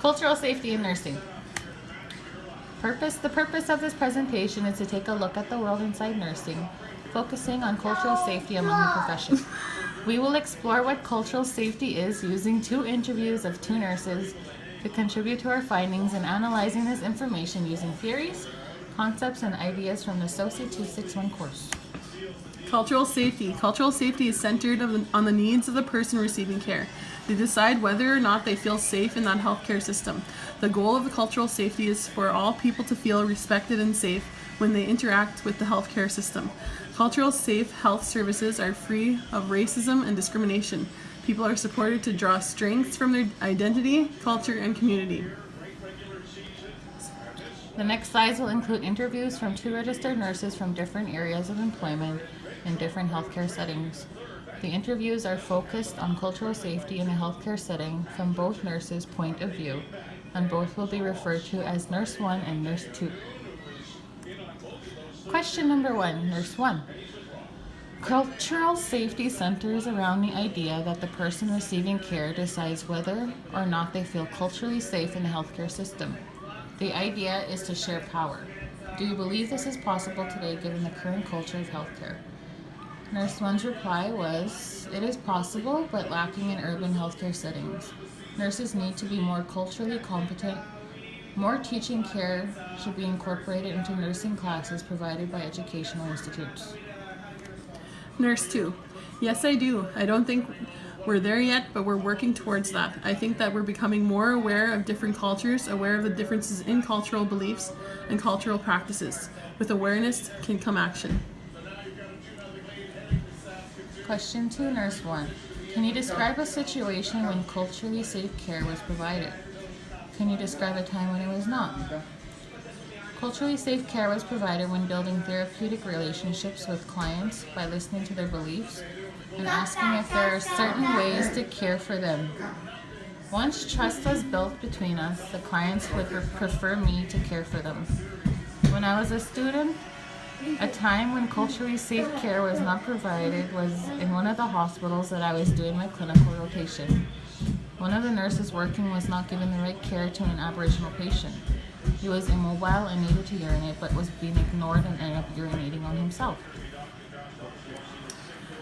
Cultural safety in nursing. The purpose of this presentation is to take a look at the world inside nursing, focusing on cultural safety among the profession. We will explore what cultural safety is using 2 interviews of 2 nurses to contribute to our findings and analyzing this information using theories, concepts, and ideas from the Sociology 261 course. Cultural safety. Cultural safety is centered on the needs of the person receiving care. They decide whether or not they feel safe in that healthcare system. The goal of the cultural safety is for all people to feel respected and safe when they interact with the healthcare system. Cultural safe health services are free of racism and discrimination. People are supported to draw strengths from their identity, culture, and community. The next slides will include interviews from 2 registered nurses from different areas of employment in different healthcare settings. The interviews are focused on cultural safety in a healthcare setting from both nurses' point of view, and both will be referred to as Nurse 1 and Nurse 2. Question number 1, Nurse 1. Cultural safety centers around the idea that the person receiving care decides whether or not they feel culturally safe in the healthcare system. The idea is to share power. Do you believe this is possible today given the current culture of healthcare? Nurse 1's reply was, it is possible, but lacking in urban healthcare settings. Nurses need to be more culturally competent. More teaching care should be incorporated into nursing classes provided by educational institutes. Nurse 2. Yes, I do. I don't think we're there yet, but we're working towards that. I think that we're becoming more aware of different cultures, aware of the differences in cultural beliefs and cultural practices. With awareness can come action. Question 2, Nurse 1. Can you describe a situation when culturally safe care was provided? Can you describe a time when it was not? Culturally safe care was provided when building therapeutic relationships with clients by listening to their beliefs and asking if there are certain ways to care for them. Once trust was built between us, the clients would prefer me to care for them. When I was a student, a time when culturally safe care was not provided was in one of the hospitals that I was doing my clinical rotation. One of the nurses working was not giving the right care to an Aboriginal patient. He was immobile and needed to urinate, but was being ignored and ended up urinating on himself.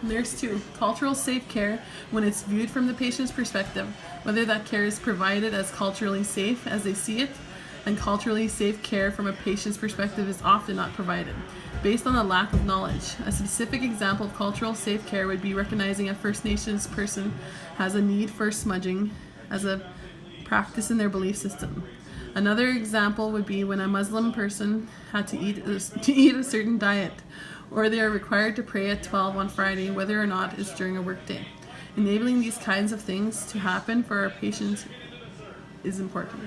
Nurse 2. Cultural safe care when it's viewed from the patient's perspective, whether that care is provided as culturally safe as they see it, and culturally safe care from a patient's perspective is often not provided, based on a lack of knowledge. A specific example of cultural safe care would be recognizing a First Nations person has a need for smudging as a practice in their belief system. Another example would be when a Muslim person had to eat a certain diet, or they are required to pray at 12 on Friday, whether or not it's during a workday. Enabling these kinds of things to happen for our patients is important.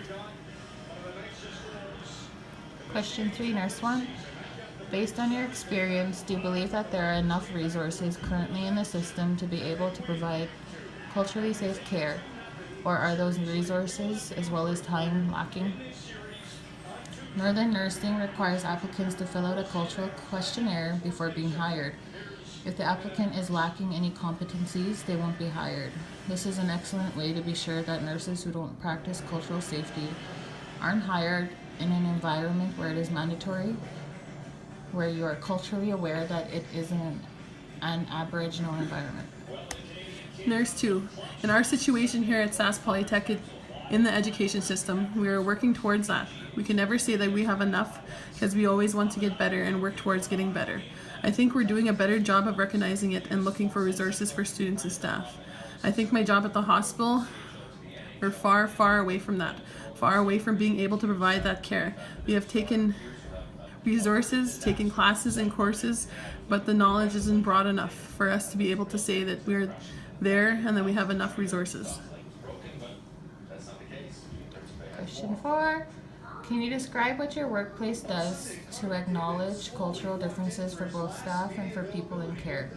Question 3, Nurse 1. Based on your experience, do you believe that there are enough resources currently in the system to be able to provide culturally safe care, or are those resources as well as time lacking? Northern Nursing requires applicants to fill out a cultural questionnaire before being hired. If the applicant is lacking any competencies, they won't be hired. This is an excellent way to be sure that nurses who don't practice cultural safety aren't hired in an environment where it is mandatory, where you are culturally aware that it is an Aboriginal environment. Nurse 2. In our situation here at SAS Polytech in the education system, we are working towards that. We can never say that we have enough because we always want to get better and work towards getting better. I think we're doing a better job of recognizing it and looking for resources for students and staff. I think my job at the hospital, we're far, far away from that, far away from being able to provide that care. We have taken resources, taken classes and courses, but the knowledge isn't broad enough for us to be able to say that we're there and that we have enough resources. Question 4. Can you describe what your workplace does to acknowledge cultural differences for both staff and for people in care?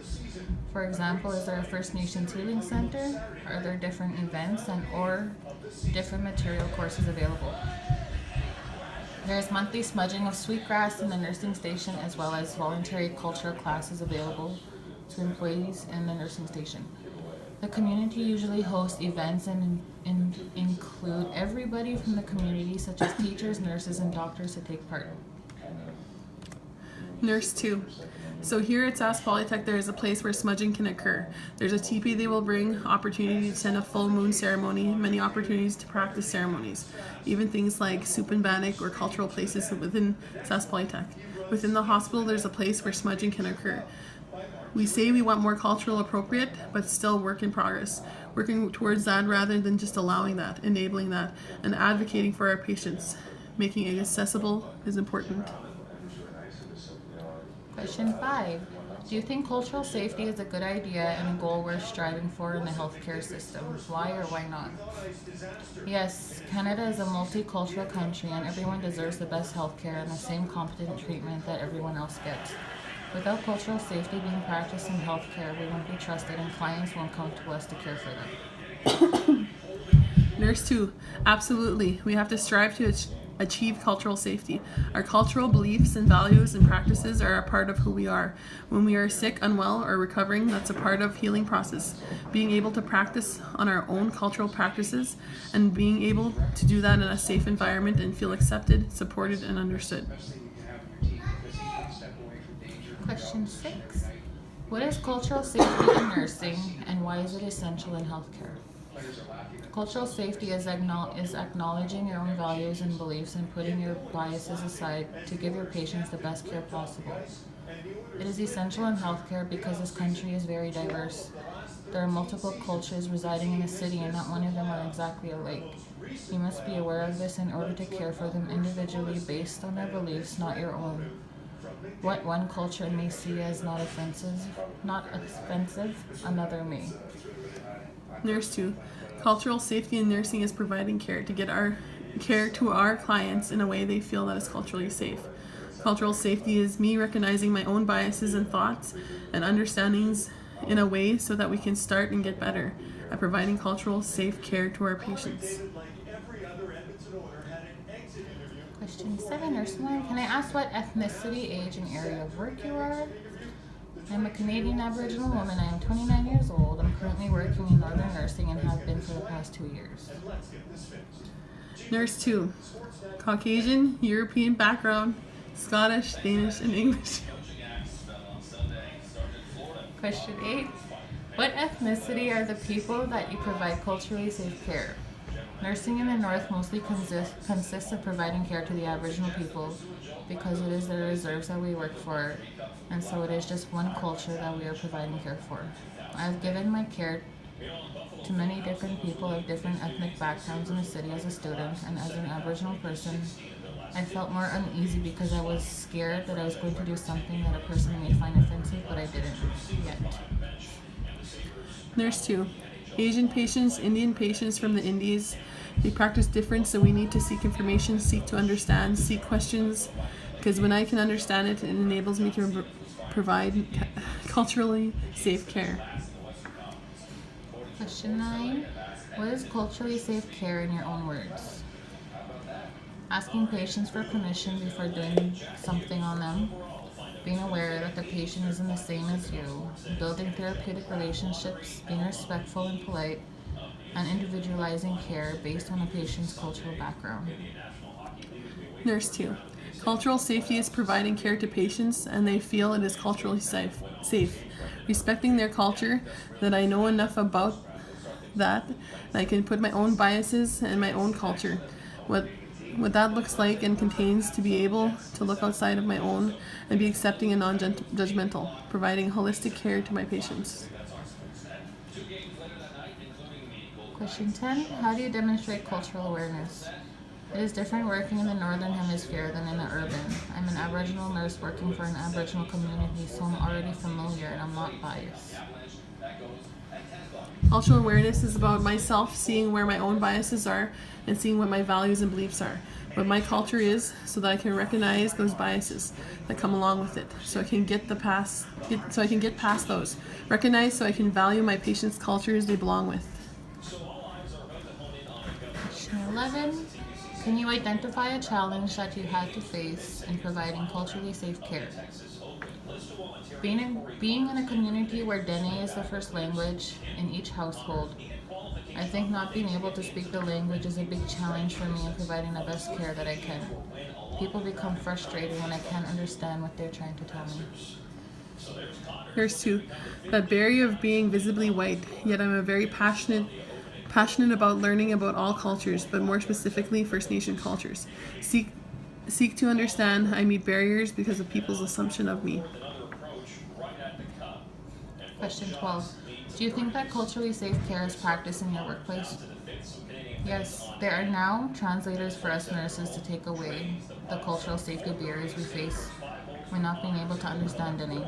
For example, is there a First Nations Healing Center? Are there different events or different material courses available? There is monthly smudging of sweetgrass in the nursing station, as well as voluntary cultural classes available to employees in the nursing station. The community usually hosts events and include everybody from the community, such as teachers, nurses, and doctors, to take part. Nurse 2. So here at SAS Polytech, there is a place where smudging can occur. There's a teepee they will bring, opportunity to attend a full moon ceremony, many opportunities to practice ceremonies, even things like soup and bannock or cultural places within SAS Polytech. Within the hospital, there's a place where smudging can occur. We say we want more cultural appropriate, but still work in progress. Working towards that rather than just allowing that, enabling that, and advocating for our patients. Making it accessible is important. Question 5. Do you think cultural safety is a good idea and a goal worth striving for in the healthcare system? Why or why not? Yes, Canada is a multicultural country and everyone deserves the best healthcare and the same competent treatment that everyone else gets. Without cultural safety being practiced in healthcare, we won't be trusted and clients won't come to us to care for them. Nurse 2. Absolutely. We have to strive to achieve cultural safety. Our cultural beliefs and values and practices are a part of who we are. When we are sick, unwell, or recovering, that's a part of healing process. Being able to practice on our own cultural practices and being able to do that in a safe environment and feel accepted, supported, and understood. Question 6. What is cultural safety in nursing and why is it essential in healthcare? Cultural safety is acknowledging your own values and beliefs and putting your biases aside to give your patients the best care possible. It is essential in healthcare because this country is very diverse. There are multiple cultures residing in a city and not one of them are exactly alike. You must be aware of this in order to care for them individually based on their beliefs, not your own. What one culture may see as not offensive, another may. Nurse 2. Cultural safety in nursing is providing care to get our care to our clients in a way they feel that is culturally safe. Cultural safety is me recognizing my own biases and thoughts and understandings in a way so that we can start and get better at providing cultural safe care to our patients. Question 7, Nurse 1. Can I ask what ethnicity, age, and area of work you are? I'm a Canadian Aboriginal woman. I am 29 years old. I'm currently working in Northern Nursing and have been for the past 2 years. Nurse 2. Caucasian, European background, Scottish, Danish, and English. Question 8. What ethnicity are the people that you provide culturally safe care? Nursing in the North mostly consists of providing care to the Aboriginal people because it is the reserves that we work for, and so it is just one culture that we are providing care for. I have given my care to many different people of different ethnic backgrounds in the city as a student, and as an Aboriginal person, I felt more uneasy because I was scared that I was going to do something that a person may find offensive, but I didn't yet. Nurse 2. Asian patients, Indian patients from the Indies, they practice different, so we need to seek information, seek to understand, seek questions, because when I can understand it, it enables me to provide culturally safe care. Question 9. What is culturally safe care in your own words? Asking patients for permission before doing something on them, being aware that the patient isn't the same as you, building therapeutic relationships, being respectful and polite, and individualizing care based on a patient's cultural background. Nurse 2. Cultural safety is providing care to patients and they feel it is culturally safe. Respecting their culture, that I know enough about that I can put my own biases and my own culture. What that looks like and contains to be able to look outside of my own and be accepting and non-judgmental, providing holistic care to my patients. Question 10. How do you demonstrate cultural awareness? It is different working in the Northern Hemisphere than in the urban. I'm an Aboriginal nurse working for an Aboriginal community, so I'm already familiar and I'm not biased. Cultural awareness is about myself seeing where my own biases are and seeing what my values and beliefs are. What my culture is, so that I can recognize those biases that come along with it, so I can get past those. Recognize so I can value my patients' cultures they belong with. Question 11. Can you identify a challenge that you had to face in providing culturally safe care? Being in a community where Dene is the first language in each household, I think not being able to speak the language is a big challenge for me in providing the best care that I can. People become frustrated when I can't understand what they're trying to tell me. Here's 2. That barrier of being visibly white, yet I'm a very passionate about learning about all cultures, but more specifically First Nation cultures. Seek to understand, I meet barriers because of people's assumption of me. Question 12. Do you think that culturally safe care is practiced in your workplace? Yes, there are now translators for us nurses to take away the cultural safety barriers we face when not being able to understand any.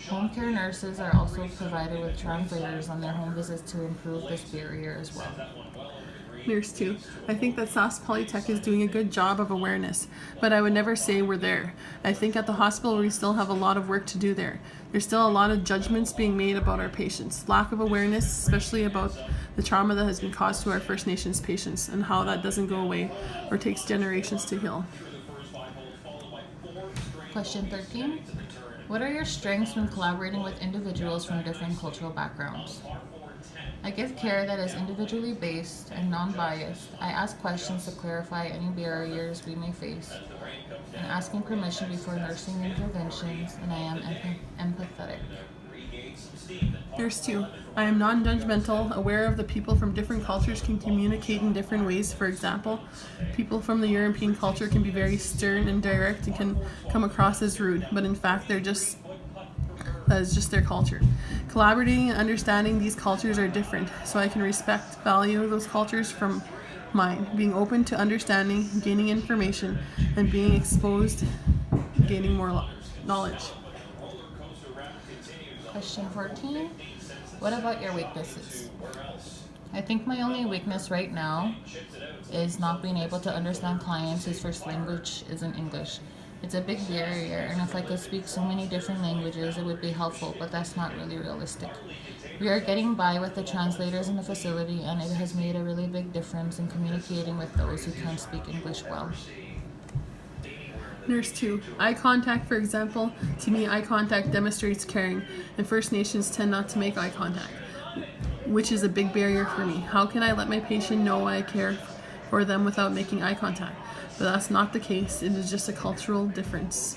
Home care nurses are also provided with translators on their home visits to improve this barrier as well. Nurse 2. I think that SAS Polytech is doing a good job of awareness, but I would never say we're there. I think at the hospital we still have a lot of work to do there. There's still a lot of judgments being made about our patients, lack of awareness, especially about the trauma that has been caused to our First Nations patients and how that doesn't go away or takes generations to heal. Question 13. What are your strengths when collaborating with individuals from different cultural backgrounds? I give care that is individually based and non-biased. I ask questions to clarify any barriers we may face, and asking permission before nursing interventions, and I am empathetic. There's 2. I am non-judgmental, aware of the people from different cultures can communicate in different ways. For example, people from the European culture can be very stern and direct and can come across as rude, but in fact that is just their culture. Collaborating and understanding these cultures are different, so I can respect, value those cultures from mine. Being open to understanding, gaining information, and being exposed, gaining more knowledge. Question 14. What about your weaknesses? I think my only weakness right now is not being able to understand clients whose first language isn't English. It's a big barrier, and if I could speak so many different languages, it would be helpful, but that's not really realistic. We are getting by with the translators in the facility, and it has made a really big difference in communicating with those who can't speak English well. Nurse 2. Eye contact, for example. To me, eye contact demonstrates caring, and First Nations tend not to make eye contact, which is a big barrier for me. How can I let my patient know I care for them without making eye contact? But that's not the case. It is just a cultural difference.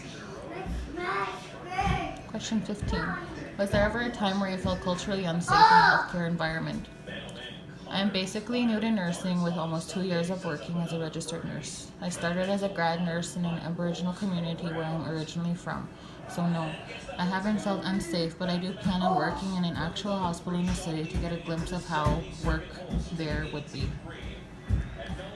Question 15. Was there ever a time where you felt culturally unsafe in a healthcare environment? I am basically new to nursing with almost 2 years of working as a registered nurse. I started as a grad nurse in an Aboriginal community where I'm originally from. So no, I haven't felt unsafe, but I do plan on working in an actual hospital in the city to get a glimpse of how work there would be.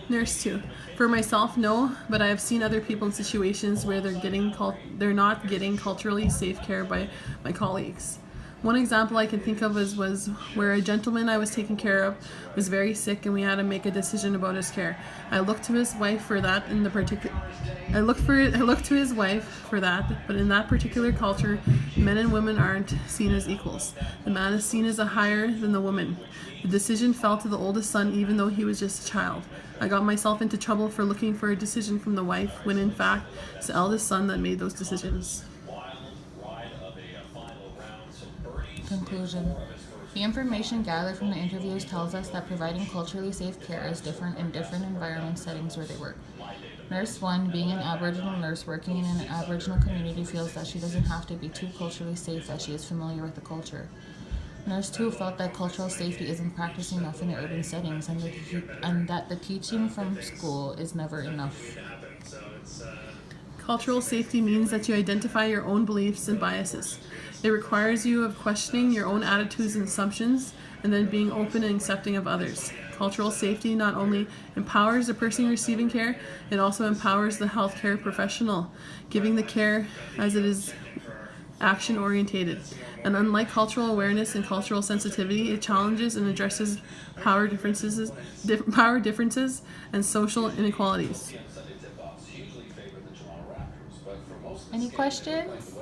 Nurse 2. For myself, no, but I have seen other people in situations where they're not getting culturally safe care by my colleagues. One example I can think of was where a gentleman I was taking care of was very sick and we had to make a decision about his care. I looked to his wife for that I looked to his wife for that, but in that particular culture, men and women aren't seen as equals. The man is seen as a higher than the woman. The decision fell to the oldest son even though he was just a child. I got myself into trouble for looking for a decision from the wife when in fact it's the eldest son that made those decisions. Conclusion. The information gathered from the interviews tells us that providing culturally safe care is different in different environment settings where they work. Nurse 1, being an Aboriginal nurse working in an Aboriginal community, feels that she doesn't have to be too culturally safe as she is familiar with the culture. Nurse 2 felt that cultural safety isn't practiced enough in the urban settings and that the teaching from school is never enough. Cultural safety means that you identify your own beliefs and biases. It requires you of questioning your own attitudes and assumptions and then being open and accepting of others. Cultural safety not only empowers the person receiving care, it also empowers the healthcare professional, giving the care as it is action-orientated. And unlike cultural awareness and cultural sensitivity, it challenges and addresses power differences and social inequalities. Any questions?